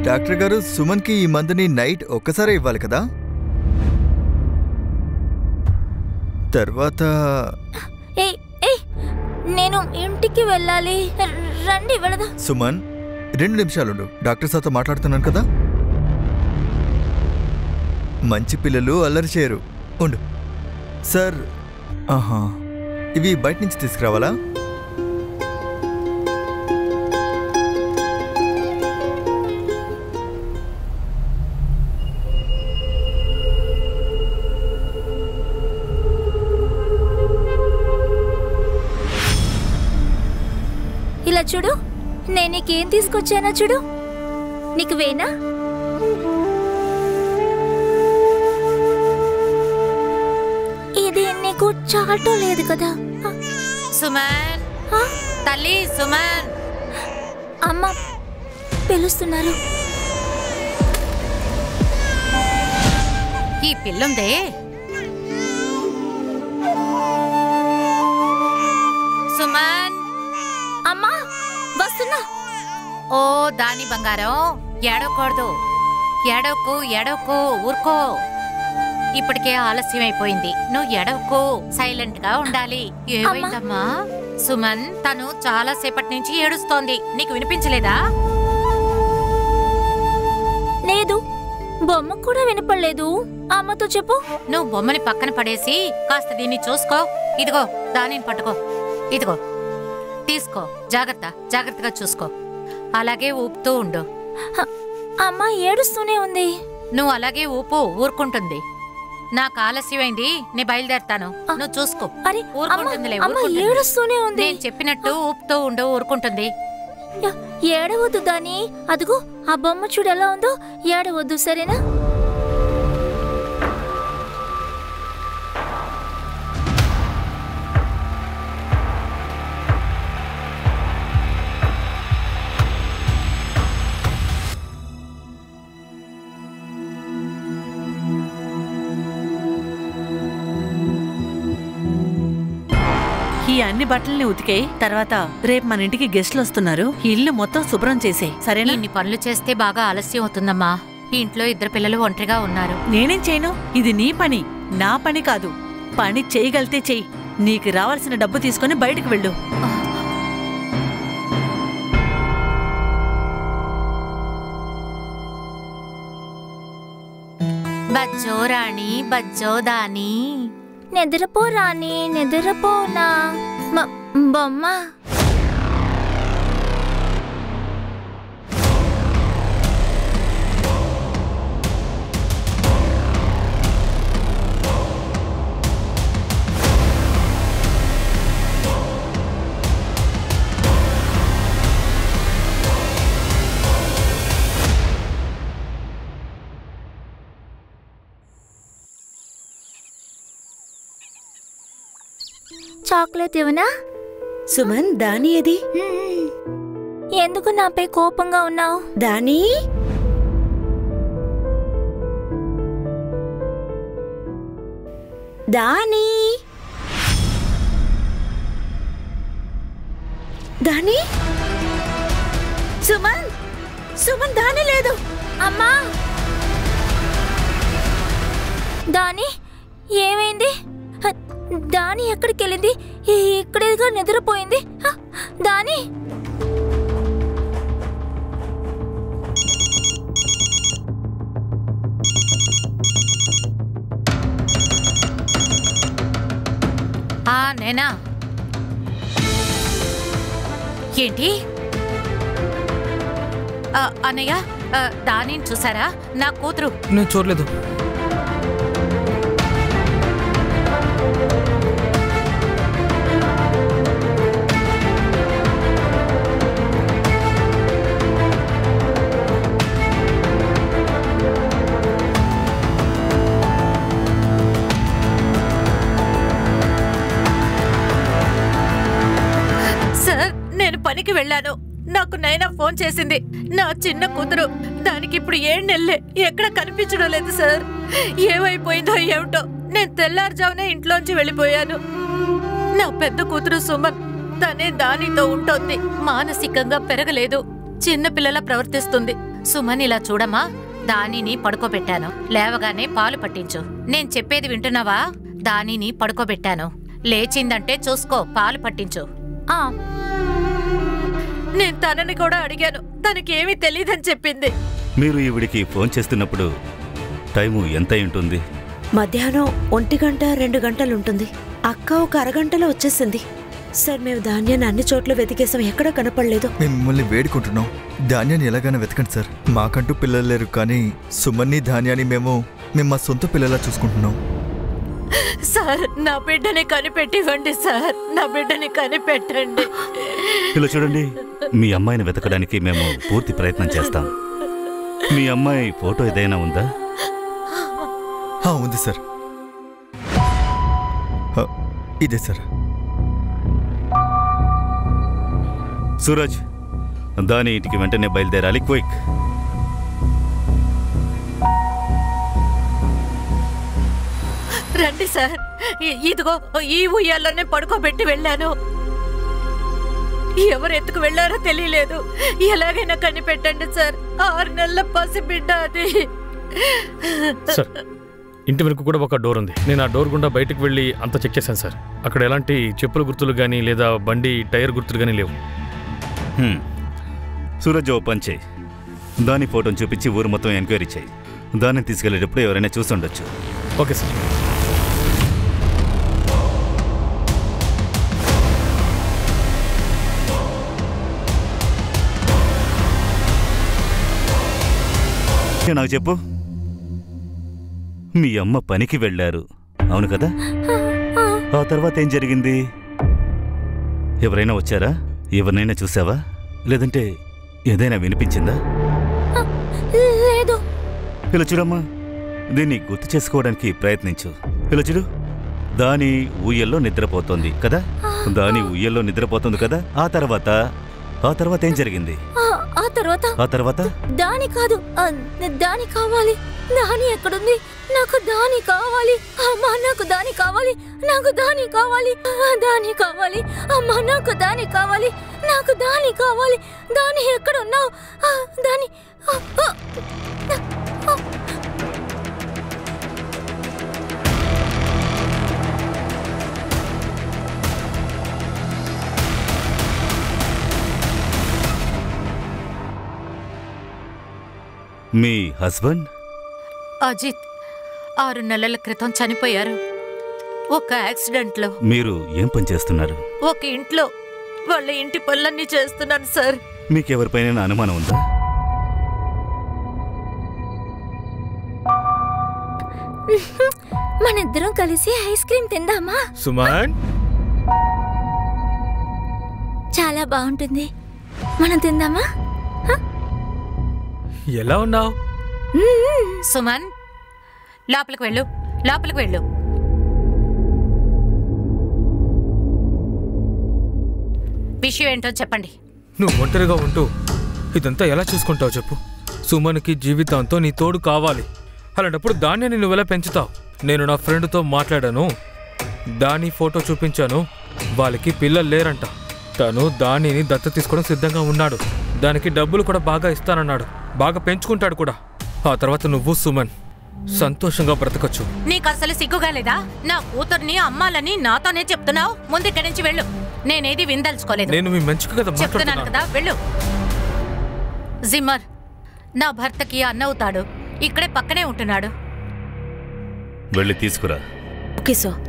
Doctor గారు, సుమన్కి ఈ మందుని నైట్ ఒక్కసారే ఇవ్వాలి కదా? తర్వాత నేను ఇంటికి వెళ్ళాలి. రండి వెళదా. సుమన్, 2 నిమిషాలుండు. డాక్టర్ సార్తో మాట్లాడుతున్నాను కదా. మంచి పిల్లలు అల్లరి చేయరు. ఉండు సార్. ఇవి బయట నుంచి తీసుకురావాలా? ఇలా చూడు, నేను నీకేం తీసుకొచ్చానో చూడు. నీకు వేనా? ఇది నీకు చాటం లేదు కదా. సుమన్, తల్లి సుమన్. అమ్మ పిలుస్తున్నారు. ఈ పిల్లుందే సుమన్. అమ్మా వస్తున్నా. ఓ దాని బంగారం, ఏడవకూడదు. ఏడవకు, ఊరుకో. ఇప్పటికే ఆలస్యం అయిపోయింది. నువ్వు ఏడవకు, సైలెంట్ గా ఉండాలి. ఏమైందమ్మా? సుమన్, తను చాలా సేపటి నుంచి ఏడుస్తోంది. నీకు వినిపించలేదా? లేదు, బొమ్మ కూడా వినపడలేదు. అమ్మతో చెప్పు. నువ్వు బొమ్మని పక్కన పడేసి కాస్త దీన్ని చూసుకో. ఇదిగో దానిని పట్టుకో. ఇదిగో తీసుకో. జాగ్రత్తగా చూసుకో. అలాగే ఊపుతూ ఉండు. అమ్మ ఏడుస్తూనే ఉంది. నువ్వు అలాగే ఊరుకుంటుంది. నాకు ఆలస్యమైంది, నేను బయలుదేరతాను. నువ్వు చూసుకో. ఊరుకుంటుందిలే. ఏడుస్తూనే ఉంది. నేను చెప్పినట్టు ఊపుతూ ఉండు, ఊరుకుంటుంది. ఏడవద్దు దాని. అదిగో ఆ బొమ్మ చూడు ఎలా ఉందో. ఏడవద్దు, సరేనా? ఈ అన్ని బట్టల్ని ఉతికే. తర్వాత రేపు మన ఇంటికి గెస్ట్లు వస్తున్నారు. ఇల్లు మొత్తం శుభ్రం చేసే, సరేనా? ఇన్ని పనులు చేస్తే బాగా ఆలస్యం అవుతుందమ్మా. ఇంట్లో 2 పిల్లలు ఒంటరిగా ఉన్నారు. నేనేం చేయను. ఇది నీ పని, నా పని కాదు. పని చేయగలితే చెయ్యి. నీకు రావాల్సిన డబ్బు తీసుకుని బయటకు వెళ్ళు. బజ్జో రాణి, బజ్జో దాని. నిద్రపో రాణి, నిద్రపోనా బొమ్మ. చాక్లెట్ ఇవ్వనా? సుమన్, దాని ఏది? ఎందుకు నాపై కోపంగా ఉన్నావు? దాని దాని దాని సుమన్, సుమన్ దాని లేదు. అమ్మా దాని, ఏమైంది? దాని ఎక్కడికి వెళ్ళింది? ఇక్కడేగా నిద్రపోయింది. దాని నేనా? ఏంటి అన్నయ్య, దానిని చూసారా? నా కూతురు. నేను చూడలేదు. నేను పనికి వెళ్ళాను. నాకు నైనా ఫోన్ చేసింది. నా చిన్న కూతురు, దానికి ఇప్పుడు 7 నెలలే. ఎక్కడ కనిపించడం లేదు సార్. ఏమైపోయిందో ఏమిటో. నేను తెల్లారుజామునే ఇంట్లోంచి వెళ్ళిపోయాను. నా పెద్ద కూతురు సుమన్, తనే దానితో ఉంటుంది. మానసికంగా పెరగలేదు, చిన్నపిల్లలా ప్రవర్తిస్తుంది. సుమన్ ఇలా చూడమ్మా, దానిని పడుకోబెట్టాను. లేవగానే పాలు పట్టించు. నేను చెప్పేది వింటున్నావా? దానిని పడుకోబెట్టాను. లేచిందంటే చూసుకో, పాలు పట్టించు. నేను తనని కూడా అడిగాను, తనకేమీ తెలీదని చెప్పింది. మీరు ఈవిడికి ఫోన్ చేస్తున్నప్పుడు టైము ఎంత ఉంటుంది? మధ్యాహ్నం 1 గంట 2 గంటలుంటుంది. అక్క ఒక అరగంటలో వచ్చేసింది. సార్, మేము ధాన్యాన్ని అన్ని చోట్ల వెతికేసాం, ఎక్కడా కనపడలేదు. మేము మిమ్మల్ని వేడుకుంటున్నాం, ధాన్యాన్ని ఎలాగైనా వెతకండి సార్. మాకంటూ పిల్లలు లేరు, కానీ సుమన్ని ధాన్యాన్ని మేము మా సొంత పిల్లలా చూసుకుంటున్నాం. సార్, నా బిడ్డని కనిపెట్టివ్వండి సార్, నా బిడ్డని కనిపెట్టండి. ఇలా చూడండి, మీ అమ్మాయిని వెతకడానికి మేము పూర్తి ప్రయత్నం చేస్తాం. మీ అమ్మాయి ఫోటో ఏదైనా ఉందా? ఉంది సార్. ఇదే సార్. సూరజ్, దాని ఇంటికి వెంటనే బయలుదేరాలి, క్విక్. రండి సార్, ఇదిగో ఈ ఉయ్యాల్లోనే పడుకోబెట్టి వెళ్ళాను. ఎవరు ఎత్తుకు వెళ్ళారో తెలియలేదు. ఎలాగైనా కనిపెట్టండి సార్. 6 నెలల పసి బిడ్డ అది. సార్, ఇంటి వెనుక కూడా ఒక డోర్ ఉంది. నేను ఆ డోర్ గుండా బయటకు వెళ్ళి అంతా చెక్ చేశాను సార్. అక్కడ ఎలాంటి చెప్పుల గుర్తులు కానీ లేదా బండి టైర్ గుర్తులు కానీ లేవు. సూరజ్, ఓ పని చేయి, దాని ఫోటోని చూపించి ఊరు మొత్తం ఎంక్వైరీ చేయి. దాన్ని తీసుకెళ్లేటప్పుడు ఎవరైనా చూసుండొచ్చు. Okay sir. నాకు చెప్పు, మీ అమ్మ పనికి వెళ్ళారు, అవును కదా? ఆ తర్వాత ఏం జరిగింది? ఎవరైనా వచ్చారా? ఎవరినైనా చూసావా? లేదంటే ఏదైనా వినిపించిందా? లేదు. ఇలా చూడమ్మా, దీన్ని గుర్తు చేసుకోవడానికి ప్రయత్నించు. ఇలా చూడు, దాని ఊయల్లో నిద్రపోతోంది కదా? దాని ఊయల్లో నిద్రపోతుంది కదా? ఆ తర్వాత ఏం జరిగింది? ఆ తర్వాత దాని కాదు, దాని కావాలి. దాని ఎక్కడుంది? నాకు దాని కావాలి. అమ్మా, నాకు దాని కావాలి. నాకు దాని కావాలి. దాని కావాలి. అమ్మా, నాకు దాని కావాలి. నాకు దాని కావాలి. దాని ఎక్కడున్నావు? దాని మీ హస్బెండ్ అజిత్ 6 నెలల క్రితం చనిపోయారు ఒక యాక్సిడెంట్లో. మీరు ఏం పని చేస్తున్నారు? ఒక ఇంట్లో వాళ్ళ ఇంటి పనులన్నీ చేస్తున్నాను సార్. మీకెవరిపైన అనుమానం ఉందా? మనిద్దరం కలిసి ఐస్ క్రీమ్ తిందామా? సుమన్, చాలా బాగుంటుంది, మనం తిందామా? ఎలా ఉన్నావు? సుమన్, లోపలికి వెళ్ళు, లోపలికి వెళ్ళు. విషయం ఏంటో చెప్పండి. నువ్వు ఒంటరిగా ఉంటూ ఇదంతా ఎలా చూసుకుంటావు చెప్పు? సుమన్కి జీవితాంతో నీ తోడు కావాలి. అలాంటప్పుడు దాన్ని నువ్వెలా పెంచుతావు? నేను నా ఫ్రెండ్తో మాట్లాడాను, దాని ఫోటో చూపించాను. వాళ్ళకి పిల్లలు లేరంట. తను దానిని దత్త తీసుకోవడం సిద్ధంగా ఉన్నాడు. దానికి డబ్బులు కూడా బాగా ఇస్తానన్నాడు, బాగా పెంచుకుంటాడు కూడా. ఆ తర్వాత నువ్వు సుమన్ సంతోషంగా బ్రతకచ్చు. నీకు అసలు సిగ్గుగా లేదా? నా కూతుర్ని అమ్మాలని నాతోనే చెప్తున్నావు. ముందు ఇక్కడి నుంచి వెళ్ళు. నేనేది విందల్చుకోలేదు. నేను మీ మంచిగా కదా చెప్తున్నాను కదా, వెళ్ళు. జిమ్మర్ నా భర్తకి అన్నవుతాడు, ఇక్కడే పక్కనే ఉంటున్నాడు. వెళ్ళి తీసుకురా. Okay sir.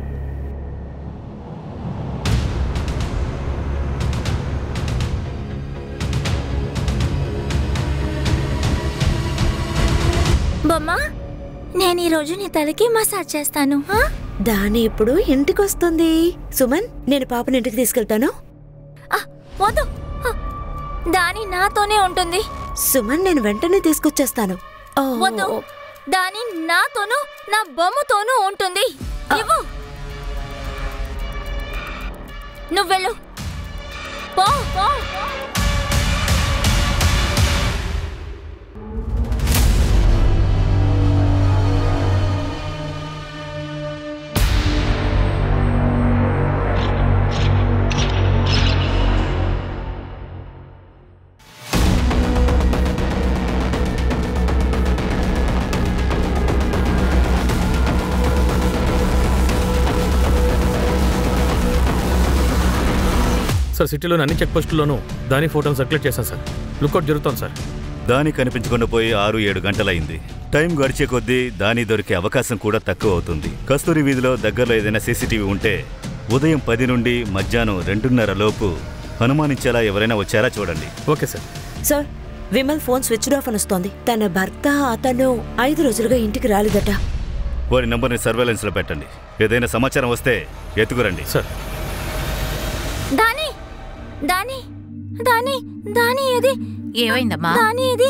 బొమ్మ, నేను ఈరోజు నీ తలకి మసాజ్ చేస్తాను. దాని ఇప్పుడు ఇంటికి వస్తుంది. సుమన్, నేను పాపని ఇంటికి తీసుకెళ్తాను. వద్దు, దాని నాతోనే ఉంటుంది. సుమన్, నేను వెంటనే తీసుకొచ్చేస్తాను. వద్దు, దాని నాతోనూ నా బొమ్మతోనూ ఉంటుంది. ఇవ్వు. నువ్వు వెళ్ళు. పో పో. సార్ సిటీలోని అన్ని చెక్ పోస్టుల్లోనూ దాని ఫోటోను సర్క్యులేట్ చేశాను సార్. లుకౌట్ జరుగుతోంది సార్. దాని కనిపించకుండా పోయి 6-7 గంటలైంది. టైం గడిచే కొద్దీ దాని దొరికే అవకాశం కూడా తక్కువ అవుతుంది. కస్తూరి వీధిలో దగ్గరలో ఏదైనా సీసీటీవీ ఉంటే ఉదయం 10 నుండి మధ్యాహ్నం 2:30 లోపు అనుమానించేలా ఎవరైనా వచ్చారా చూడండి. Okay sir. Sir, Vimal phone switch off అని వస్తోంది. తన భర్త అతను 5 రోజులుగా ఇంటికి రాలేదట. వారి నంబర్ని సర్వేలెన్స్లో పెట్టండి. ఏదైనా సమాచారం వస్తే ఎత్తుకురండి. సార్. దాని దాని దాని దాని ఏది? ఏమైందమ్మా? దాని ఏది?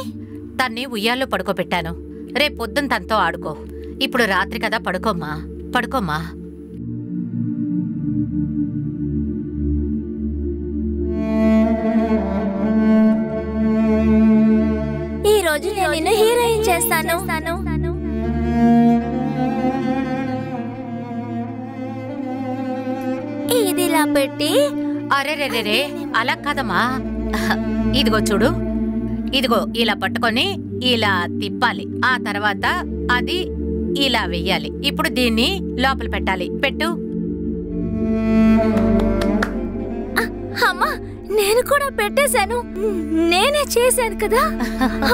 తన్ని ఉయ్యాల్లో పడుకోబెట్టాను. రేపు పొద్దున తనతో ఆడుకో. ఇప్పుడు రాత్రి కదా, పడుకోమ్మా, పడుకోమ్మా. ఈ రోజు నేను నిన్ను హీరోయిన్ చేస్తాను. ఇదిలా పెట్టి అరే అలా కాదమ్మా. ఇదిగో చూడు, ఇదిగో ఇలా పట్టుకొని ఇలా తిప్పాలి. ఆ తర్వాత అది ఇలా వెయ్యాలి. ఇప్పుడు దీన్ని లోపల పెట్టాలి. పెట్టు. అమ్మా, నేను కూడా పెట్టేశాను. నేనే చేశాను కదా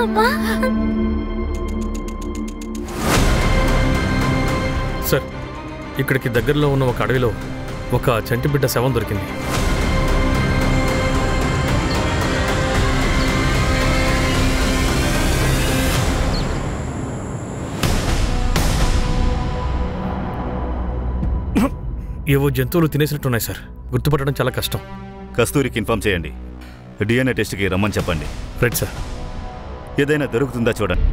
అమ్మా. సార్, ఇక్కడికి దగ్గరలో ఉన్న ఒక అడవిలో ఒక చంటి బిడ్డ శవం దొరికింది. ఏవో జంతువులు తినేసినట్టున్నాయి సార్. గుర్తుపట్టడం చాలా కష్టం. కస్తూరికి ఇన్ఫార్మ్ చేయండి. DNA టెస్ట్కి రమ్మని చెప్పండి. Right sir. ఏదైనా దొరుకుతుందా చూడండి.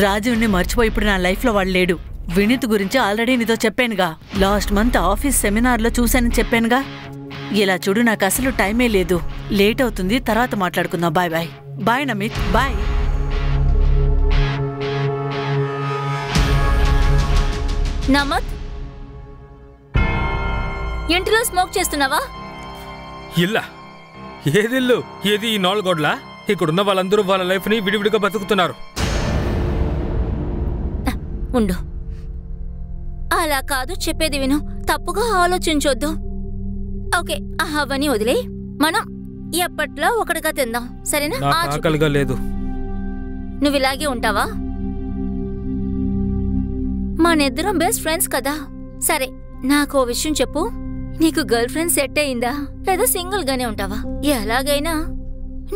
రాజుని మర్చిపోయి ఇప్పుడు నా లైఫ్లో వాడు లేడు. వినీత్ గురించి ఆల్రెడీ నీతో చెప్పానుగా. లాస్ట్ మంత్ ఆఫీస్ సెమినార్లో చూశానని చెప్పానుగా. ఇలా చూడు, నాకు అసలు టైమే లేదు. లేట్ అవుతుంది, తర్వాత మాట్లాడుకుందాం. Bye bye. Bye Namit, bye. Namit, ఇంటిలో స్మోక్ చేస్తున్నావా? ఇల్లా? ఏదిల్లు? ఏది ఈ 4 గోడలా? ఇక్కడున్న వాళ్ళందరూ వాళ్ళ లైఫ్ని విడివిడిగా బతుకుతున్నారు. ఉండు, అలా కాదు, చెప్పేది విను. తప్పుగా ఆలోచించొద్దు. ఓకే, అవన్నీ వదిలే. మనం ఎప్పట్లో ఒకటిగా తిందాం, సరేనా? నాకు ఆకలిగా లేదు. నువ్వు ఇలాగే ఉంటావా? మనిద్దరం బెస్ట్ ఫ్రెండ్స్ కదా. సరే, నాకు విషయం చెప్పు. నీకు గర్ల్ ఫ్రెండ్ సెట్ అయిందా, లేదా సింగిల్ గానే ఉంటావా? ఎలాగైనా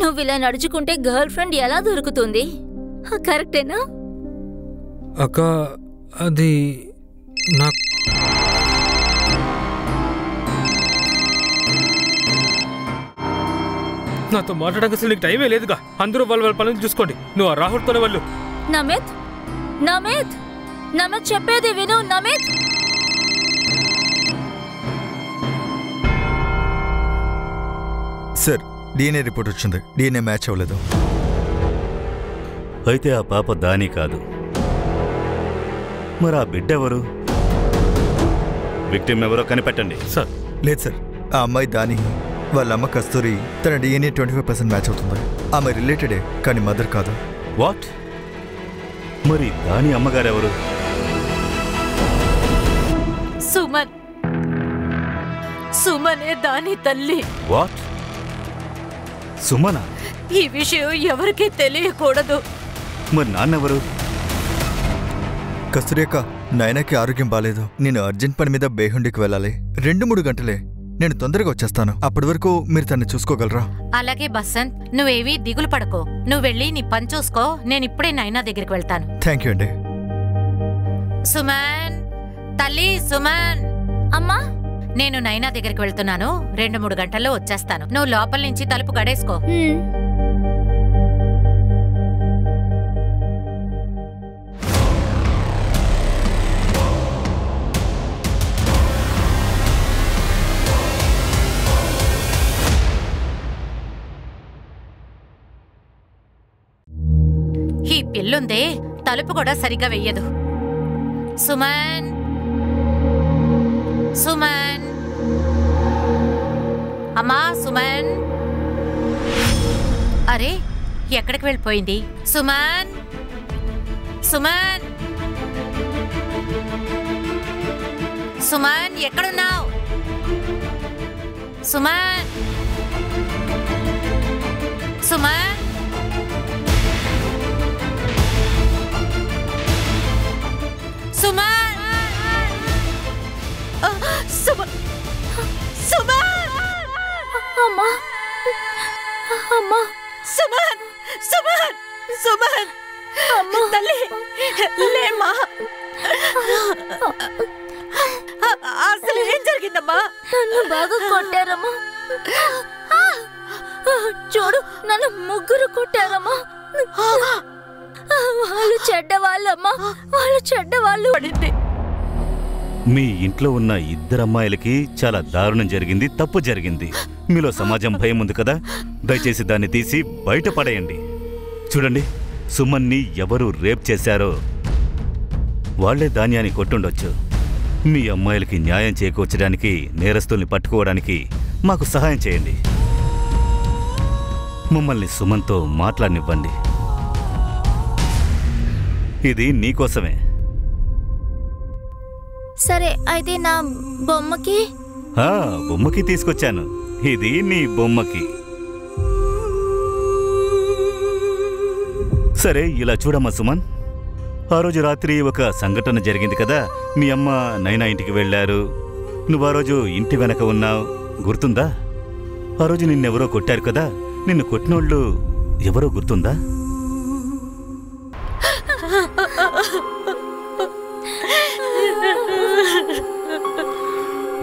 నువ్వు ఇలా నడుచుకుంటే గర్ల్ ఫ్రెండ్ ఎలా దొరుకుతుంది? కరెక్టేనా? అక్క, అది నాతో మాట్లాడక అసలు నీకు టైమే లేదుగా. అందరూ వాళ్ళ పనులు చూసుకోండి. నువ్వు ఆ రాహుల్తోనే వాళ్ళు. నమిత్, నమిత్, నమిత్, చెప్పేది విను. నమిత్, సార్, DNA రిపోర్ట్ వచ్చింది. DNA మ్యాచ్ అవ్వలేదు. అయితే ఆ పాప దాని కాదు. మరి ఆ బిడ్డ ఎవరు? విక్టిమ్ ఎవరో కనిపెట్టండి. సార్. లేదు సార్, ఆ అమ్మాయి దాని. వాళ్ళ అమ్మ కస్తూరి. తన DNA 25% మ్యాచ్ అవుతుంది. ఆమె రిలేటెడే, కానీ మదర్ కాదు. వాట్? మరి దాని అమ్మగారెవరు? సుమన్. సుమనే దాని తల్లి. వాట్? సుమనా? ఈ విషయం ఎవరికీ తెలియకూడదు. మరి నాన్నెవరు? కస్తూరి అక్క, నాయనకి ఆరోగ్యం బాలేదు. నేను అర్జెంట్ పని మీద బేహుండికి వెళ్ళాలి. 2-3 గంటలే. నేను తొందరగా వచ్చేస్తాను. అప్పటి వరకు మీరు తన్ని చూసుకోగలరా? అలాగే బసంత్, నువ్వేవీ దిగులు పడకో. నువ్వు వెళ్ళి నీ పని చూసుకో. నేను ఇప్పుడే నైనా దగ్గరికి వెళ్తాను. థ్యాంక్ యూ అండి. సుమన్, తల్లి సుమన్. అమ్మా, నేను నైనా దగ్గరికి వెళ్తున్నాను. 2-3 గంటల్లో వచ్చేస్తాను. నువ్వు లోపల నుంచి తలుపు గడేసుకో. ఈ పిల్లుందే, తలుపు కూడా సరిగ్గా వెయ్యదు. సుమన్, సుమన్, అమ్మా సుమన్. అరే, ఎక్కడికి వెళ్ళిపోయింది? సుమన్, సుమన్, సుమన్, ఎక్కడున్నావు? సుమన్ సుమన్ సుమన్ సుమన్ సుమన్ అమ్మా అమ్మా సుమన్ సుమన్ సుమన్ అమ్మా తల్లి లేమ్మా అసలు ఏం జరిగిందమ్మా నన్ను బాగా కొట్టారమ్మా చూడు నన్ను ముగ్గురు కొట్టారమ్మా వాళ్ళు చెడ్డవాళ్ళమ్మా వాళ్ళు చెడ్డవాళ్ళు పడింది మీ ఇంట్లో ఉన్న ఇద్దరు అమ్మాయిలకి చాలా దారుణం జరిగింది, తప్పు జరిగింది. మీలో సమాజం భయం ఉంది కదా, దయచేసి దాన్ని తీసి బయటపడేయండి. చూడండి, సుమన్ని ఎవరు రేప్ చేశారో వాళ్లే ధాన్యాన్ని కొట్టుండొచ్చు. మీ అమ్మాయిలకి న్యాయం చేకూర్చడానికి, నేరస్తుల్ని పట్టుకోవడానికి మాకు సహాయం చేయండి. మమ్మల్ని సుమన్తో మాట్లాడనివ్వండి. ఇది నీకోసమే. సరే అయితే నా బొమ్మకి బొమ్మకి తీసుకొచ్చాను. ఇది నీ బొమ్మకి. సరే ఇలా చూడమ్మా సుమన్, ఆ రోజు రాత్రి ఒక సంఘటన జరిగింది కదా. మీ అమ్మ నైనా ఇంటికి వెళ్ళారు, నువ్వు ఆ రోజు ఇంటి వెనక ఉన్నావు, గుర్తుందా? ఆ రోజు నిన్నెవరో కొట్టారు కదా, నిన్ను కొట్టినోళ్ళు ఎవరో గుర్తుందా?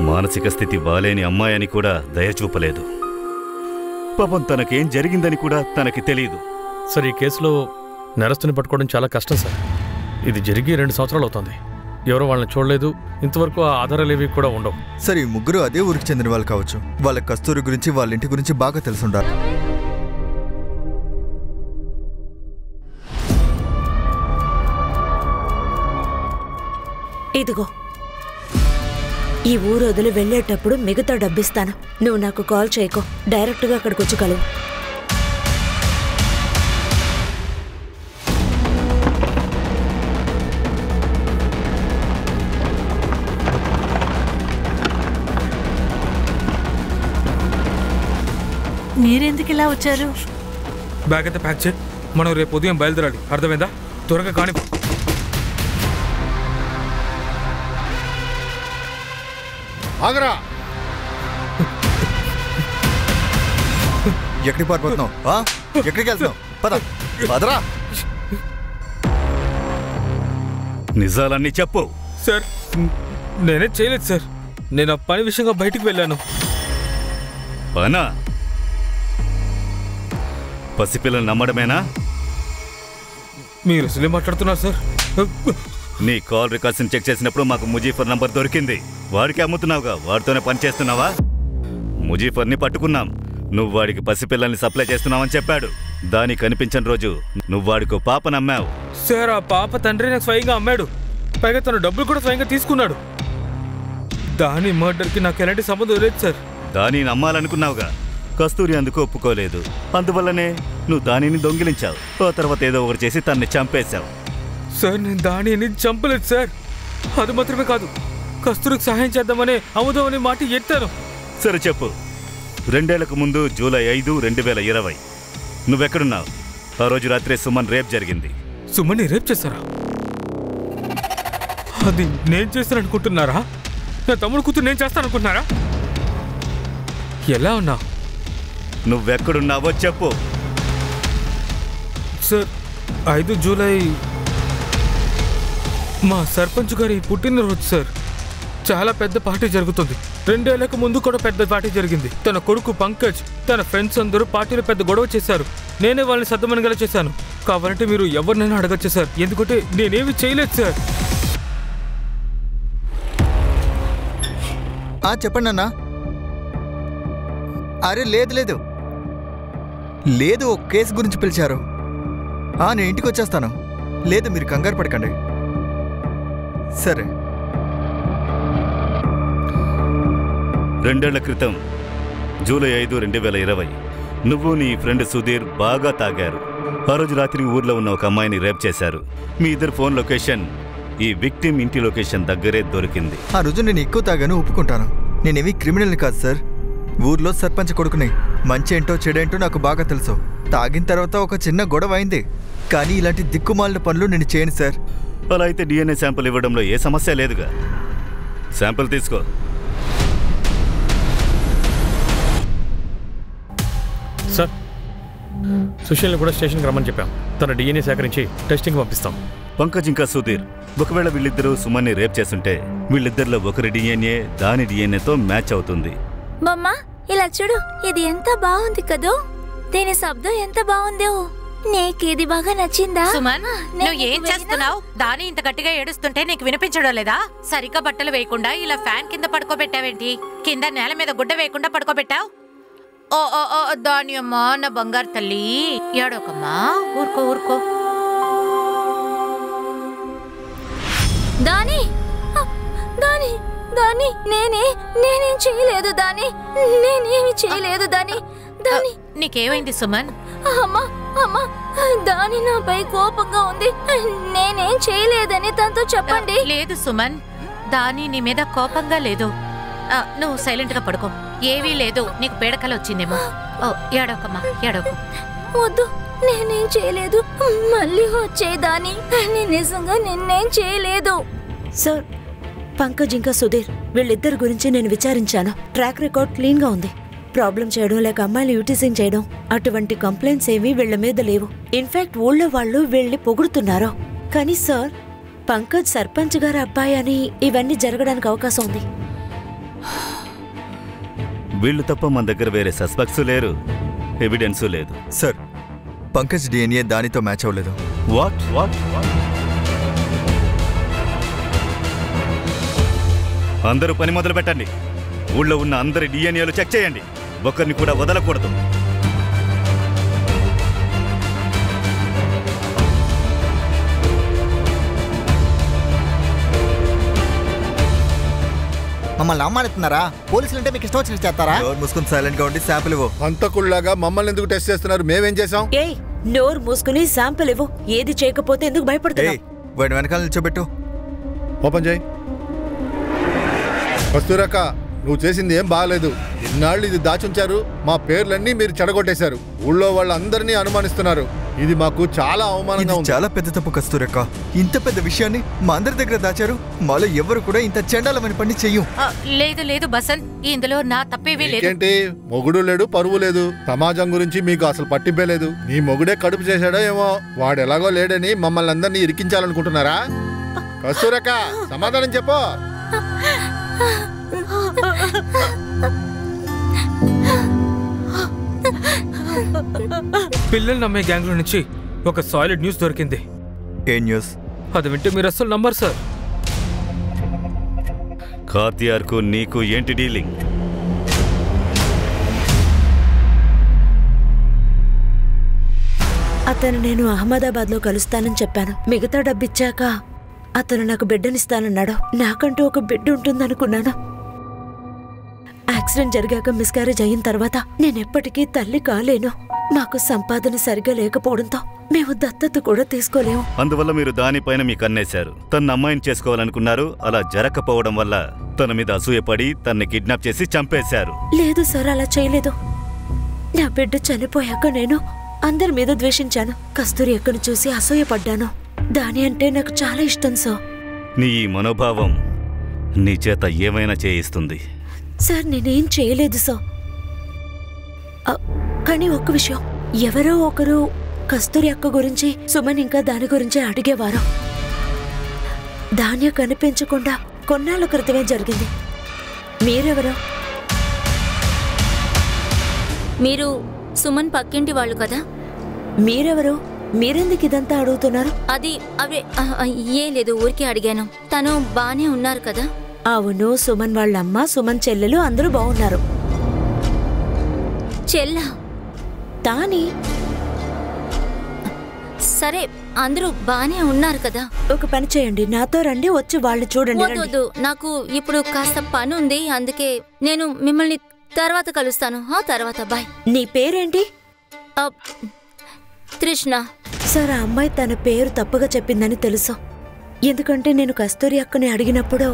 మానసిక స్థితి బాలేని అమ్మాయని కూడా దయ చూపలేదు. పాపం తనకేం జరిగిందని కూడా తనకి తెలియదు. సార్, ఈ కేసులో నేరస్తుని పట్టుకోవడం చాలా కష్టం సార్. ఇది జరిగి 2 సంవత్సరాలు అవుతుంది. ఎవరో వాళ్ళని చూడలేదు, ఇంతవరకు ఆ ఆధారాలేవి కూడా ఉండవు. సరే, ఈ ముగ్గురు అదే ఊరికి చెందిన వాళ్ళు కావచ్చు. వాళ్ళ కస్తూరి గురించి, వాళ్ళ ఇంటి గురించి బాగా తెలుసుండాలి. ఇదిగో, ఈ ఊరు వదిలి వెళ్ళేటప్పుడు మిగతా డబ్బిస్తాను. నువ్వు నాకు కాల్ చేయకో, డైరెక్ట్గా అక్కడికి వచ్చి కలువు. మీరెందుకు ఇలా వచ్చారు? బ్యాగ్ అయితే ప్యాక్ చేయి, మనం రేపు ఉదయం బయలుదేరాలి. అర్థమైందా? త్వరగా కాని. ఆగరా! ఎక్కడికి పారిపోతున్నావు? ఎక్కడికి వెళ్తున్నావు? పద పదరా. నిజాలన్నీ చెప్పు. సార్, నేనే చేయలేదు సార్. నేను ఆ పని విషయంగా బయటికి వెళ్ళాను. పనా? పసిపిల్లలు నమ్మడమేనా? మీరు అసలే మాట్లాడుతున్నారు సార్. నీ కాల్ రికార్డ్స్ని చెక్ చేసినప్పుడు మాకు ముజీఫర్ నంబర్ దొరికింది. వాడికి అమ్ముతున్నావుగా, వాడితోనే పని చేస్తున్నావా? ముజీఫర్ని పట్టుకున్నాం. నువ్వు వాడికి పసిపిల్లల్ని సప్లై చేస్తున్నావని చెప్పాడు. దాని కనిపించని రోజు నువ్వు వాడికి పాప నమ్మావు. సార్, ఆ పాప తండ్రి నాకు స్వయంగా అమ్మాడు. పైగా తన డబ్బులు కూడా స్వయంగా తీసుకున్నాడు. దాని మర్డర్కి నాకు ఎలాంటి సంబంధం లేదు సార్. దాని నమ్మాలనుకున్నావుగా, కస్తూరి అందుకు ఒప్పుకోలేదు. అందువల్లనే నువ్వు దానిని దొంగిలించావు. ఆ తర్వాత ఏదో ఒకటి చేసి తన్ని చంపేశావు. సార్, నేను దానిని చంపలేదు సార్. అది మాత్రమే కాదు, కస్తూరికి సహాయం చేద్దామనే అవుదామనే మాట ఎత్తాను. సరే చెప్పు. 2 ఏళ్లకు ముందు జూలై 5, 2020 నువ్వెక్కడున్నావు? ఆ రోజు రాత్రే సుమన్ రేప్ జరిగింది. సుమన్ని రేప్ చేశారా? అది నేను చేస్తాననుకుంటున్నారా? నా తమ్ముడు కూతురు నేను చేస్తాననుకుంటున్నారా? ఎలా ఉన్నావు? నువ్వెక్కడున్నావో చెప్పు. సార్, 5 జూలై మా సర్పంచ్ గారి పుట్టినరోజు సార్. చాలా పెద్ద పార్టీ జరుగుతుంది. 2 ఏళ్లకు ముందు కూడా పెద్ద పార్టీ జరిగింది. తన కొడుకు పంకజ్, తన ఫ్రెండ్స్ అందరూ పార్టీలో పెద్ద గొడవ చేశారు. నేనే వాళ్ళని సర్దమనగల చేశాను. కావాలంటే మీరు ఎవరినైనా అడగచ్చు సార్, ఎందుకంటే నేనేమి చేయలేదు సార్. చెప్పండి అన్నా. అరే లేదు లేదు లేదు, ఒక కేసు గురించి పిలిచారు. నేను ఇంటికి వచ్చేస్తాను. లేదు, మీరు కంగారు పడకండి. సరే. 2 ఏళ్ల క్రితం జూలై 5, 2020 నువ్వు నీ ఫ్రెండ్ సుధీర్ బాగా తాగారు. ఆ రోజు రాత్రి ఊర్లో ఉన్న ఒక అమ్మాయిని రేప్ చేశారు. మీ ఇద్దరు ఫోన్ లొకేషన్ ఈ విక్టిమ్ ఇంటి లొకేషన్ దగ్గరే దొరికింది. ఆ రోజు నేను ఎక్కువ తాగాను, ఒప్పుకుంటాను. నేనేమీ క్రిమినల్ని కాదు సార్. ఊర్లో సర్పంచ్ కొడుకుని. మంచి ఏంటో చెడేంటో నాకు బాగా తెలుసు. తాగిన తర్వాత ఒక చిన్న గొడవ అయింది. కానీ ఇలాంటి దిక్కుమాలిన పనులు నేను చేయను సార్. అలా అయితే డిఎన్ఏ శాంపుల్ ఇవ్వడంలో ఏ సమస్య లేదుగా. శాంపుల్ తీసుకో. సార్, సుశీల్ని కూడా స్టేషన్కి రమ్మని చెప్పాం. తన డిఎన్ఏ సేకరించి టెస్టింగ్ పంపిస్తాం. పంకజ్ ఇంకా సుధీర్, ఒకవేళ వీళ్ళిద్దరూ సుమన్ని రేప్ చేస్తుంటే వీళ్ళిద్దరిలో ఒకరి డిఎన్ఏ దాని డిఎన్ఏతో మ్యాచ్ అవుతుంది. బొమ్మ ఇలా చూడు, ఇది ఎంత బాగుంది కదూ. దీని శబ్దం ఎంత బాగుందో. నీకు ఇది బాగా నచ్చిందా? సుమన్, నువ్వు ఏం చేస్తున్నావు? దాని ఇంత గట్టిగా ఏడుస్తుంటే నీకు వినిపించడం లేదా? సరిగ్గా బట్టలు వేయకుండా ఇలా ఫ్యాన్ కింద పడుకోబెట్టావేంటి? కింద నేల మీద గుడ్డ వేయకుండా పడుకోబెట్టావు? ఓ ఓ ఓ దాని అమ్మా, నా బంగారు తల్లి, ఏడోకమ్మా, ఊరుకో ఊరుకో. దాని దాని దాని నేనేం చేయలేదు. నేనేమి చేయలేదు. దాని నీకేమైంది సుమన్? అమ్మా అమ్మా, దాని నాపై కోపంగా ఉంది. నేనేం చేయలేదని తనతో చెప్పండి. లేదు సుమన్, దాని నీ మీద కోపంగా లేదు. నువ్వు సైలెంట్ గా పడుకో. ఏవీ లేదు, నీకు పీడకలు వచ్చిందేమో. ఏడోకమ్మా, ఏడోకు. వద్దు, నేనేం చేయలేదు. మళ్ళీ వచ్చేదాన్ని. నిజంగా నిన్నేం చేయలేదు. సార్, పంకజ్ ఇంకా సుధీర్ వీళ్ళిద్దరి గురించి నేను విచారించాను. ట్రాక్ రికార్డ్ క్లీన్ గా ఉంది. ప్రాబ్లం చేయడం లేక అమ్మాయిలు యూటిజింగ్ చేయడం అటువంటి కంప్లైంట్స్ ఏమీ వీళ్ళ మీద లేవు. ఇన్ఫాక్ట్ ఊళ్ళో వాళ్ళు వీళ్ళని పొగుడుతున్నారు. కానీ సార్, పంకజ్ సర్పంచ్ గారి అబ్బాయి అని ఇవన్నీ జరగడానికి అవకాశం ఉంది. వీళ్ళు తప్ప మన దగ్గర వేరే సస్పెక్ట్స్ లేరు, ఎవిడెన్సు లేదు. సార్, పంకజ్ డిఎన్ఏ దానితో మ్యాచ్ అవ్వలేదు. వాట్ వాట్ అందరూ పని మొదలు పెట్టండి. ఊళ్ళో ఉన్న అందరి డిఎన్ఏలు చెక్ చేయండి. ఒకరిని కూడా వదలకూడదు. మమ్మల్ని అవమానిస్తున్నారా? పోలీసులు అంటే మీకు ఇష్టం వచ్చినట్టు చేస్తారా? నోరు మూసుకుని సైలెంట్ గా ఉండి శాంపుల్ ఇవ్వు. హంతకుల్లాగా మమ్మల్ని ఎందుకు టెస్ట్ చేస్తున్నారు? మేమేం చేసాం? ఏయ్, నోరు మూసుకుని శాంపుల్ ఇవ్వు. ఏది చేయకపోతే ఎందుకు భయపడుతున్నావు? వాడి వెనకాల నిల్చోబెట్టు. ఓపెన్ చేయి. కస్తూరక్క, నువ్వు చేసింది ఏం బాగాలేదు. ఇన్నాళ్ళు ఇది దాచుంచారు. మా పేర్లన్నీ మీరు చెడగొట్టేశారు. ఊళ్ళో వాళ్ళందరినీ అనుమానిస్తున్నారు. ఇది మాకు చాలా అవమానంగా ఉంది. చాలా పెద్ద తప్పు కస్తూరక్క. ఇంత పెద్ద విషయాన్ని మా అందరి దగ్గర దాచారు. మాలో ఎవరు కూడా ఇంత చండాలమైన పని చెయ్యం. లేదు లేదు బసంత్, ఇందులో నా తప్పేవీ లేదు. ఏంటి, మొగుడు లేడు, పరువు లేదు. సమాజం గురించి మీకు అసలు పట్టింపే లేదు. నీ మొగుడే కడుపు చేశాడో ఏమో. వాడు ఎలాగో లేడని మమ్మల్ని అందరినీ ఇరికించాలనుకుంటున్నారా? కస్తూరక్క, సమాధానం చెప్పు. పిల్లల్ని నమ్మే గ్యాంగ్లో నుంచి ఒక సాలిడ్ న్యూస్ దొరికింది. ఏ న్యూస్? అది వింటే మీరు అసలు నంబర్ సార్. ఖాతియార్కు నీకు ఏంటి డీలింగ్? అతను నేను అహ్మదాబాద్లో కలుస్తానని చెప్పాను. మిగతా డబ్బిచ్చాక అతను నాకు బిడ్డనిస్తానన్నాడు. నాకంటూ ఒక బిడ్డ ఉంటుందనుకున్నాను. యాక్సిడెంట్ జరిగాక మిస్క్యారేజ్ అయిన తర్వాత నేనెప్పటికీ తల్లి కాలేను. మాకు సంపాదన సరిగా లేకపోవడంతో మేము దత్తత కూడా తీసుకోలేము. అందువల్ల మీరు దానిపైన మీ కన్నేశారు. తన అమ్మాయిని చేసుకోవాలనుకున్నారు. అలా జరగకపోవడం వల్ల తన మీద అసూయపడి తన్ని కిడ్నాప్ చేసి చంపేశారు. లేదు సార్, అలా చేయలేదు. నా బిడ్డ చనిపోయాక నేను అందరి మీద ద్వేషించాను. కస్తూరి అక్కను చూసి అసూయపడ్డాను. దాని అంటే నాకు చాలా ఇష్టం సార్. నీ ఈ మనోభావం నీ చేత ఏమైనా చేయిస్తుంది. సార్, నేనేం చేయలేదు సార్. కానీ ఒక్క విషయం, ఎవరో ఒకరు కస్తూరి అక్క గురించి, సుమన్ ఇంకా దాని గురించి అడిగేవారు. ధాన్య కనిపించకుండా కొన్నాళ్ళ క్రితమే జరిగింది. మీరెవరో? మీరు సుమన్ పక్కింటి వాళ్ళు కదా? మీరెవరు? మీరెందుకు ఇదంతా అడుగుతున్నారు? అవి ఏం లేదు, ఊరికే అడిగాను. తను బానే ఉన్నారు కదా? అవును, సుమన్ వాళ్ళమ్మ, సుమన్ చెల్లెలు అందరూ బాగున్నారు. చెల్లా? తాని? సరే, అందరూ బానే ఉన్నారు కదా? ఒక పని చేయండి, నాతో రండి, వచ్చి వాళ్ళు చూడండి. వద్దు, నాకు ఇప్పుడు కాస్త పని ఉంది. అందుకే నేను మిమ్మల్ని తర్వాత కలుస్తాను. తర్వాత బాయ్. నీ పేరేంటి? తృష్ణ. సార్, ఆ అమ్మాయి తన పేరు తప్పుగా చెప్పిందని తెలుసు. ఎందుకంటే నేను కస్తూరి అక్కని అడిగినప్పుడు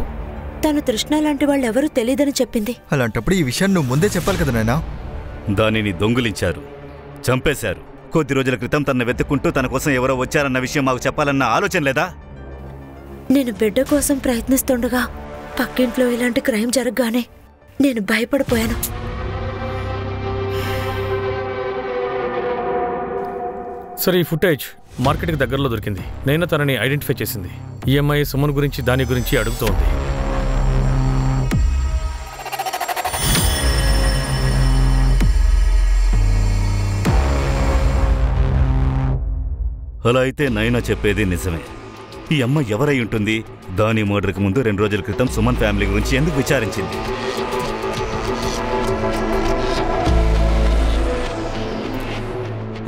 తను తృష్ణ లాంటి వాళ్ళు ఎవరూ తెలీదని చెప్పింది. అలాంటప్పుడు ఈ విషయాన్ని నువ్వు ముందే చెప్పాలి కదా నాయనా. దానిని దొంగిలించారు, చంపేశారు. కొద్ది రోజుల క్రితం తనను వెతుక్కుంటూ తన కోసం ఎవరో వచ్చారన్న విషయం మాకు చెప్పాలన్న ఆలోచన లేదా? నేను బిడ్డ కోసం ప్రయత్నిస్తుండగా పక్కింట్లో ఇలాంటి క్రైమ్ జరగగానే నేను భయపడిపోయాను. సరే, ఈ ఫుటేజ్ మార్కెట్కి దగ్గరలో దొరికింది. నేను తనని ఐడెంటిఫై చేసింది. ఈఎంఐ సుమన్ గురించి దాని గురించి అడుగుతోంది. అలా అయితే నైనా చెప్పేది నిజమే. ఈ అమ్మ ఎవరై ఉంటుంది? దాని మర్డర్కి ముందు 2 రోజుల క్రితం సుమన్ ఫ్యామిలీ గురించి ఎందుకు విచారించింది?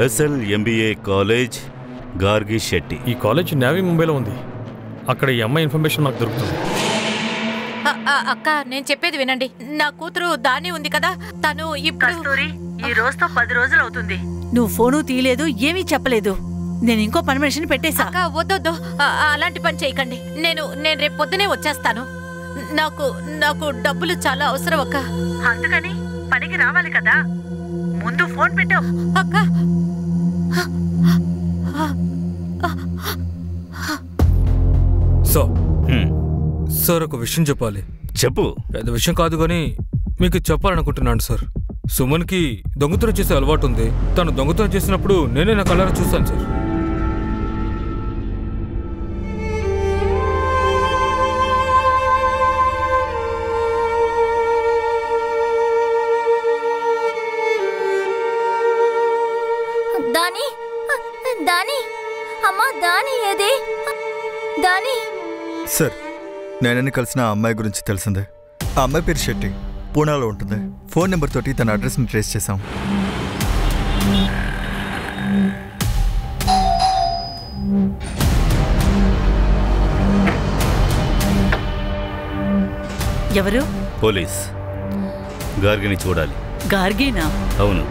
SLMBA college, Gargi Shetty. ఈ కాలేజ్ నేవీ ముంబైలో ఉంది. అక్కడ ఈ అమ్మాయి ఇన్ఫర్మేషన్ నాకు దొరుకుతుంది. అక్క, నేను చెప్పేది వినండి. నా కూతురు దాని ఉంది కదా, తను ఇప్పుడు ఈ రోజుతో 10 రోజులు అవుతుంది. నువ్వు ఫోను తీయలేదు, ఏమీ చెప్పలేదు. నేను ఇంకో పని మనిషిని పెట్టేశా. అక్క, వద్దొద్దు, అలాంటి పని చేయకండి. నేను రేపు పొద్దునే వచ్చేస్తాను. నాకు డబ్బులు చాలా అవసరం అక్క. అందుకని పనికి రావాలి కదా, ముందు ఫోన్ పెట్టావు. అక్క, సార్ ఒక విషయం చెప్పాలి. చెప్పు. పెద్ద విషయం కాదు కానీ మీకు చెప్పాలనుకుంటున్నాను సార్. సుమన్కి దొంగతనం చేసే అలవాటు ఉంది. తను దొంగతనం చేసినప్పుడు నేనే నా కళ్ళారా చూశాను సార్. దాని దాని అమ్మా, దాని ఏది? దాని సార్, నేనని కలిసిన ఆ అమ్మాయి గురించి తెలిసిందే. ఆ అమ్మాయి పేరు శెట్టి, పూనాలో ఉంటుంది. ఫోన్ నెంబర్ తోటి తన అడ్రస్ని ట్రేస్ చేశాం. ఎవరు? పోలీస్. గార్గిని చూడాలి. గార్గినా? అవును.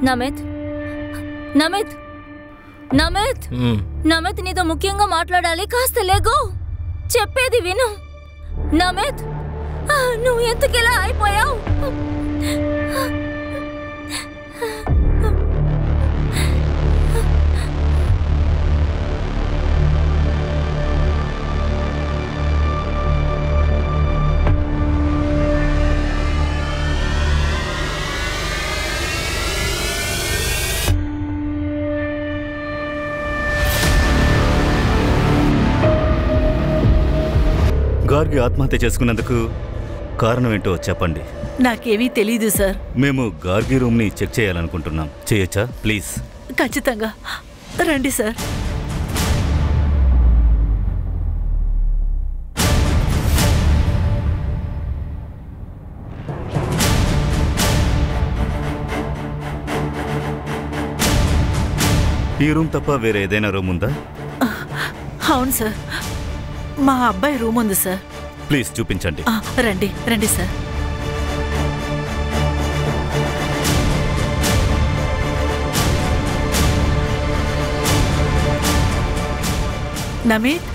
నమిత్, నమిత్, నమిత్, నమిత్, నీతో ముఖ్యంగా మాట్లాడాలి. కాస్త లేగు, చెప్పేది విను. నమిత్, నువ్వు ఎందుకిలా అయిపోయావు? గార్గి ఆత్మహత్య చేసుకున్నందుకు కారణం ఏంటో చెప్పండి. నాకేమీ తెలీదు సార్. మేము గార్గి రూమ్ని చెక్ చేయాలనుకుంటున్నాం. చేయొచ్చా ప్లీజ్? ఖచ్చితంగా రండి సార్. ఈ రూమ్ తప్ప వేరే ఏదైనా రూమ్ ఉందా? అవును సార్, మా అబ్బాయి రూమ్ ఉంది సార్. ప్లీజ్ చూపించండి. రండి రండి సార్. నమిత్,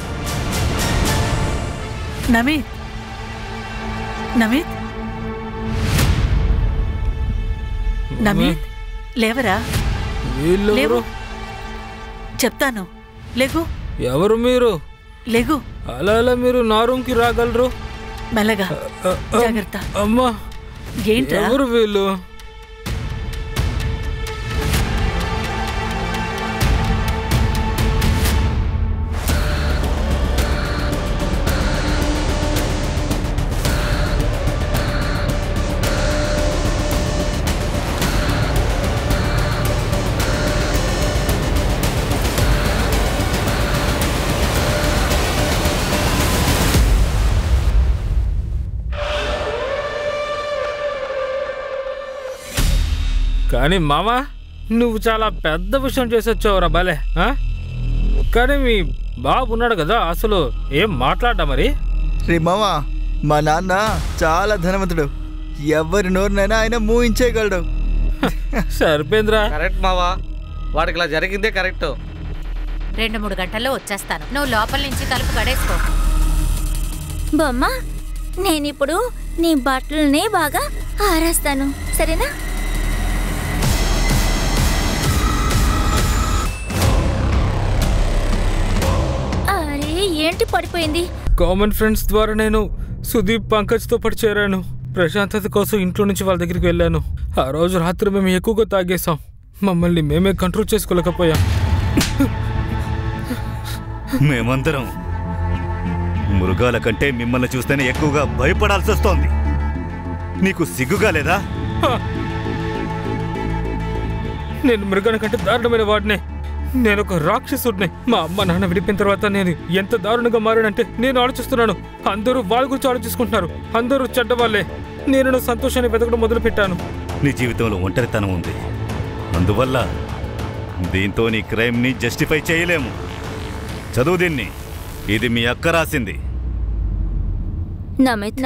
నమిత్, నమిత్, నమిత్, లేవరా? లేవు, చెప్తాను. లేగు. ఎవరు మీరు? లేగు. అలా మీరు నా రూమ్కి రాగలరు? మెల్లగా, జాగ్రత్త. అమ్మా, ఏంటి ఎవరు వీళ్ళు? కానీ మామా, నువ్వు చాలా పెద్ద విషయం చేసొచ్చావురా భలే. కానీ మీ బాబు ఉన్నాడు కదా, అసలు ఏం మాట్లాడ్డా మరి? రే మామా, మా నాన్న చాలా ధనవంతుడు. ఎవరి నోరునైనా ఆయన మూయించేయగలడు. సరిపోయిందిరా. కరెక్ట్ మావా, వాడికి ఇలా జరిగిందే కరెక్ట్. 2-3 గంటల్లో వచ్చేస్తాను. నువ్వు లోపల నుంచి తలుపు గడేసుకో. బొమ్మ, నేనిప్పుడు నీ బట్టలని బాగా ఆరేస్తాను, సరేనా? అరే ఏంటి పడిపోయింది? కామన్ ఫ్రెండ్స్ ద్వారా నేను సుదీప్ పంకజ్తో పాటు చేరాను. ప్రశాంతత కోసం ఇంట్లో నుంచి వాళ్ళ దగ్గరికి వెళ్ళాను. ఆ రోజు రాత్రి మేము ఎక్కువగా తాగేశాం. మమ్మల్ని మేమే కంట్రోల్ చేసుకోలేకపోయాం. మేమందరం మృగాల కంటే మిమ్మల్ని చూస్తేనే ఎక్కువగా భయపడాల్సి వస్తోంది. నీకు సిగ్గుగా లేదా? నేను మృగాల కంటే దారుణమైన వాడినే. నేను ఒక రాక్షసుడిని. మా అమ్మ నాన్న విడిపోయిన తర్వాత నేను ఎంత దారుణంగా మారానంటే నేను ఆలోచిస్తున్నాను. అందరూ వాళ్ళ గురించి ఆలోచించుకుంటున్నారు. అందరూ చెడ్డవాళ్లే. నేను నా సంతోషాన్ని వెతకడం మొదలుపెట్టాను. నీ జీవితంలో ఒంటరితనం ఉంది. అందువల్ల దీంతో నీ క్రైమ్ని జస్టిఫై చేయలేము. చదువు దీన్ని. ఇది మీ అక్క రాసింది. నమిత్,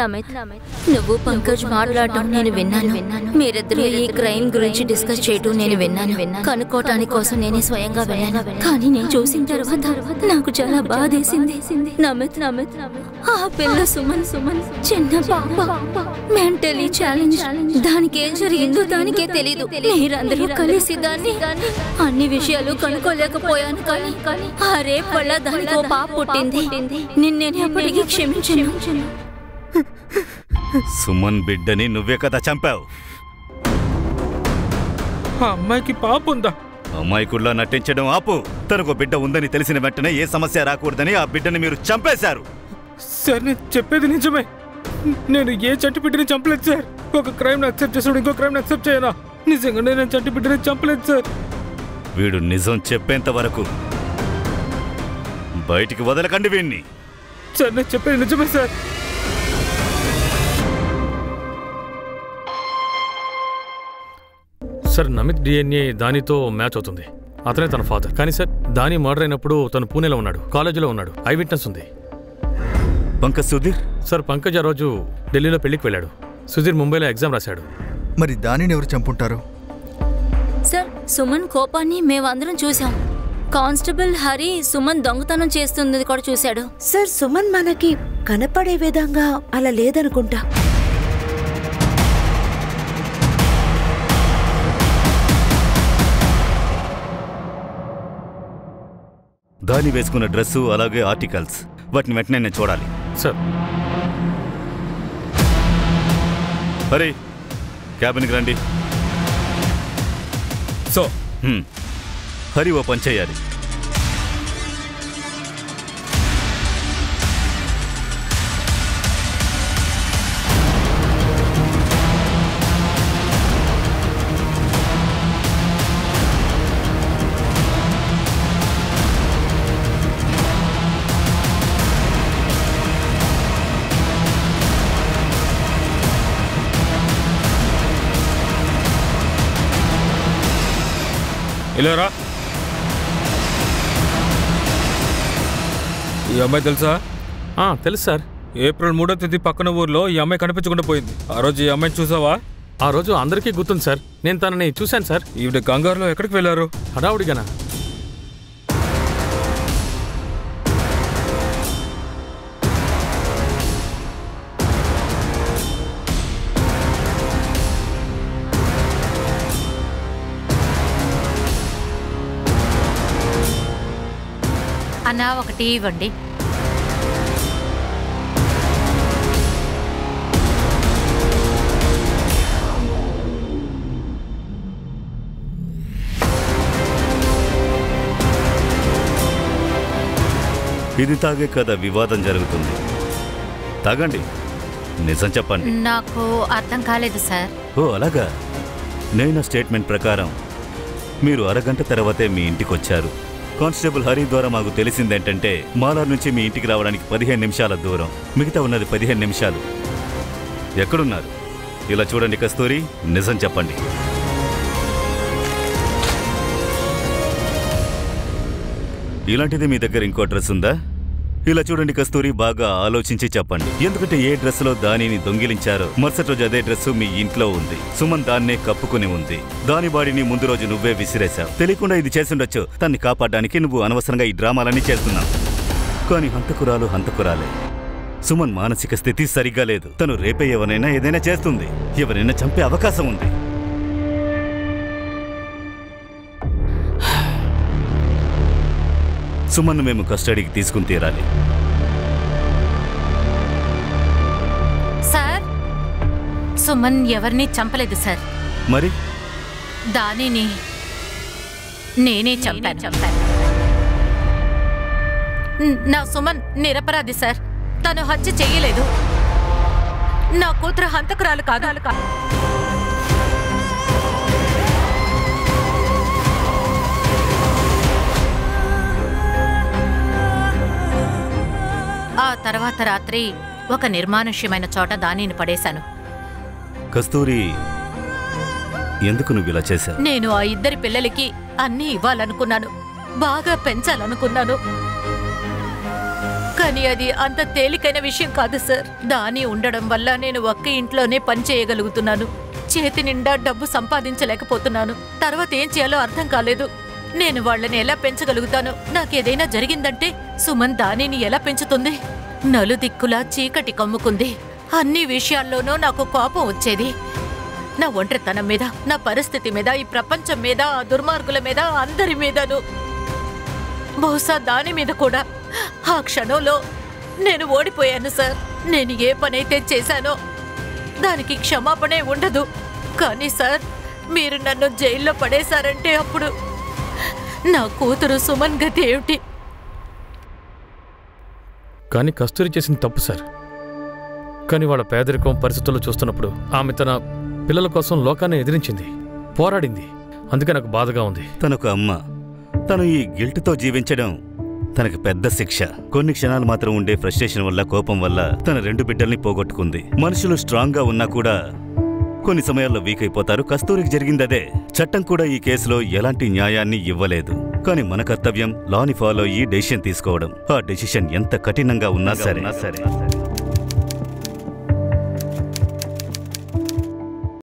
నువ్వు పంకజ్ మాట్లాడటం నేను విన్నాను. మీరిద్దరూ ఈ క్రైమ్ గురించి డిస్కస్ చేయటం నేను విన్నాను. కనుక్కోటానికి కోసం నేనే స్వయంగా వెళ్ళాను. కానీ నేను చూసిన తర్వాత నాకు చాలా బాధేసింది. నమిత్, ఆ పిల్ల సుమన్ చిన్న పాప, మెంటలీ ఛాలెంజ్. దానికి ఏం జరిగిందో దానికే తెలీదు. మీరందరూ కలిసి దాన్ని అన్ని విషయాలు కనుక్కోలేకపోయాను. కానీ ఆ రేపు వల్ల దానికి ఓ పాప పుట్టింది. నిన్నేనే ఎప్పటికీ క్షమించను. సుమన్ బిడ్డని నువ్వే కదా చంపావు. ఆ అమ్మాయికి పాప ఉందా? అమ్మాయికుల్లా నటించడం ఆపు. తనకు బిడ్డ ఉందని తెలిసిన వెంటనే ఏ సమస్య రాకూడదని ఆ బిడ్డని మీరు చంపేశారు. సార్, నేను చెప్పేది నిజమే. నేను ఏ చంటి బిడ్డని చంపలేదు సార్. ఒక క్రైమ్ యాక్సెప్ట్ చేసాడు, ఇంకో క్రైమ్ యాక్సెప్ట్ చేయనా? నిజంగా నేను చంటి బిడ్డని చంపలేదు సార్. వీడు నిజం చెప్పేంత వరకు బయటికి వదలకండి వీణ్ణి. సార్, నేను చెప్పేది నిజమే సార్. సార్, నమిత్ డిఎన్ఏ దానితో మ్యాచ్ అవుతుంది. అతనే తన ఫాదర్. కానీ సార్, దాని మర్డర్ అయినప్పుడు తను పూణేలో ఉన్నాడు, కాలేజీలో ఉన్నాడు. ఐ విట్నెస్ ఉంది. పంకజ్ సుధీర్? సార్, పంకజ్ ఆ రోజు ఢిల్లీలో పెళ్లికి వెళ్ళాడు. సుధీర్ ముంబైలో ఎగ్జామ్ రాశాడు. మరి దానిని ఎవరు చంపుంటారు? సార్, సుమన్ కోపాన్ని మేమందరం చూసాం. కానిస్టేబుల్ హరి సుమన్ దొంగతనం చేస్తున్నది కూడా చూశాడు. సార్, సుమన్ మనకి కనపడే విధంగా అలా లేదనుకుంటా. దాని వేసుకున్న డ్రెస్సు, అలాగే ఆర్టికల్స్, వాటిని వెంటనే నేను చూడాలి. సార్. హరి, క్యాబిన్కి రండి. సో హరి ఓ పని చేయాలి. ఇలారా. ఈ అమ్మాయి తెలుసా? తెలుసు సార్. ఏప్రిల్ 3వ తేదీ పక్కన ఊర్లో ఈ అమ్మాయి కనిపించకుండా పోయింది. ఆ రోజు ఈ అమ్మాయిని చూసావా? ఆ రోజు అందరికీ గుర్తుంది సార్. నేను తనని చూశాను సార్. ఈవిడ కంగారులో ఎక్కడికి వెళ్ళారు? హడావుడిగానా? అన్నా, ఒక టీ ఇవ్వండి. ఇది తాగే కదా వివాదం జరుగుతుంది. తాగండి, నిజం చెప్పండి. నాకు అర్థం కాలేదు సార్. ఓ అలాగా. నేను స్టేట్మెంట్ ప్రకారం మీరు అరగంట తర్వాతే మీ ఇంటికి వచ్చారు. కానిస్టేబుల్ హరి ద్వారా మాకు తెలిసిందేంటంటే మాలార్ నుంచి మీ ఇంటికి రావడానికి 15 నిమిషాల దూరం, మిగతా ఉన్నది 15 నిమిషాలు. ఎక్కడున్నారు? ఇలా చూడండి కస్తూరి, నిజం చెప్పండి. ఇలాంటిది మీ దగ్గర ఇంకో డ్రెస్ ఉందా? ఇలా చూడండి కస్తూరి, బాగా ఆలోచించి చెప్పండి. ఎందుకంటే ఏ డ్రెస్సులో దానిని దొంగిలించారో మరుసటి రోజు అదే డ్రెస్సు మీ ఇంట్లో ఉంది. సుమన్ దాన్నే కప్పుకుని ఉంది. దాని బాడీని ముందు రోజు నువ్వే విసిరేశావు. తెలియకుండా ఇది చేసుండొచ్చు. తన్ని కాపాడడానికి నువ్వు అనవసరంగా ఈ డ్రామాలన్నీ చేస్తున్నావు. కానీ హంతకురాలే. సుమన్ మానసిక స్థితి సరిగ్గా లేదు. తను రేపే ఎవరైనా ఏదైనా చేస్తుంది. ఎవరైనా చంపే అవకాశం ఉంది. సుమన్ను మేము కస్టడీకి తీసుకుని తీరాలి. సార్, సుమన్ ఎవరిని చంపలేదు సార్. మరి దానిని నేనే చంపాను. నా సుమన్ నిరపరాధి సార్. తను హత్య చెయ్యలేదు. నా కూతురు హంతకురాలు కాదు. ఆ తర్వాత రాత్రి ఒక నిర్మానుష్యమైన చోట దానిని పడేశాను. కస్తూరి, ఎందుకు నువ్వు ఇలా చేశావు? నేను ఆ ఇద్దరి పిల్లలకి అన్నీ ఇవ్వాలనుకున్నాను. బాగా పెంచాలనుకున్నాను. కానీ అది అంత తేలికైన విషయం కాదు సార్. దాని ఉండడం వల్ల నేను ఒక్క ఇంట్లోనే పని చేయగలుగుతున్నాను. చేతి నిండా డబ్బు సంపాదించలేకపోతున్నాను. తర్వాత ఏం చేయాలో అర్థం కాలేదు. నేను వాళ్ళని ఎలా పెంచగలుగుతాను? నాకేదైనా జరిగిందంటే సుమన్ దానిని ఎలా పెంచుతుంది? నలుదిక్కులా చీకటి కమ్ముకుంది. అన్ని విషయాల్లోనూ నాకు కోపం వచ్చేది. నా ఒంటరితనం మీద, నా పరిస్థితి మీద, ఈ ప్రపంచం మీద, ఆ దుర్మార్గుల మీద, అందరి మీదను, బహుశా దాని మీద కూడా. ఆ క్షణంలో నేను ఓడిపోయాను సార్. నేను ఏ పనైతే చేశానో దానికి క్షమాపణే ఉండదు. కానీ సార్, మీరు నన్ను జైల్లో పడేశారంటే అప్పుడు నా కూతురు సుమన్ గతి ఏమిటి? కానీ కస్తూరి చేసిన తప్పు సార్. కానీ వాళ్ళ పేదరికం పరిస్థితుల్లో చూస్తున్నప్పుడు ఆమె తన పిల్లల కోసం లోకాన్ని ఎదిరించింది, పోరాడింది. అందుకే నాకు బాధగా ఉంది. తనొక అమ్మ. తను ఈ గిల్ట్తో జీవించడం తనకి పెద్ద శిక్ష. కొన్ని క్షణాలు మాత్రం ఉండే ఫ్రస్ట్రేషన్ వల్ల, కోపం వల్ల తన 2 బిడ్డల్ని పోగొట్టుకుంది. మనుషులు స్ట్రాంగ్గా ఉన్నా కూడా కొన్ని సమయాల్లో వీక్ అయిపోతారు. కస్తూరికి జరిగిందదే. చట్టం కూడా ఈ కేసులో ఎలాంటి న్యాయాన్ని ఇవ్వలేదు. కానీ మన కర్తవ్యం లాని ఫాలో అయ్యి డెసిషన్ తీసుకోవడం. ఆ డెసిషన్ ఎంత కఠినంగా ఉన్నా సరే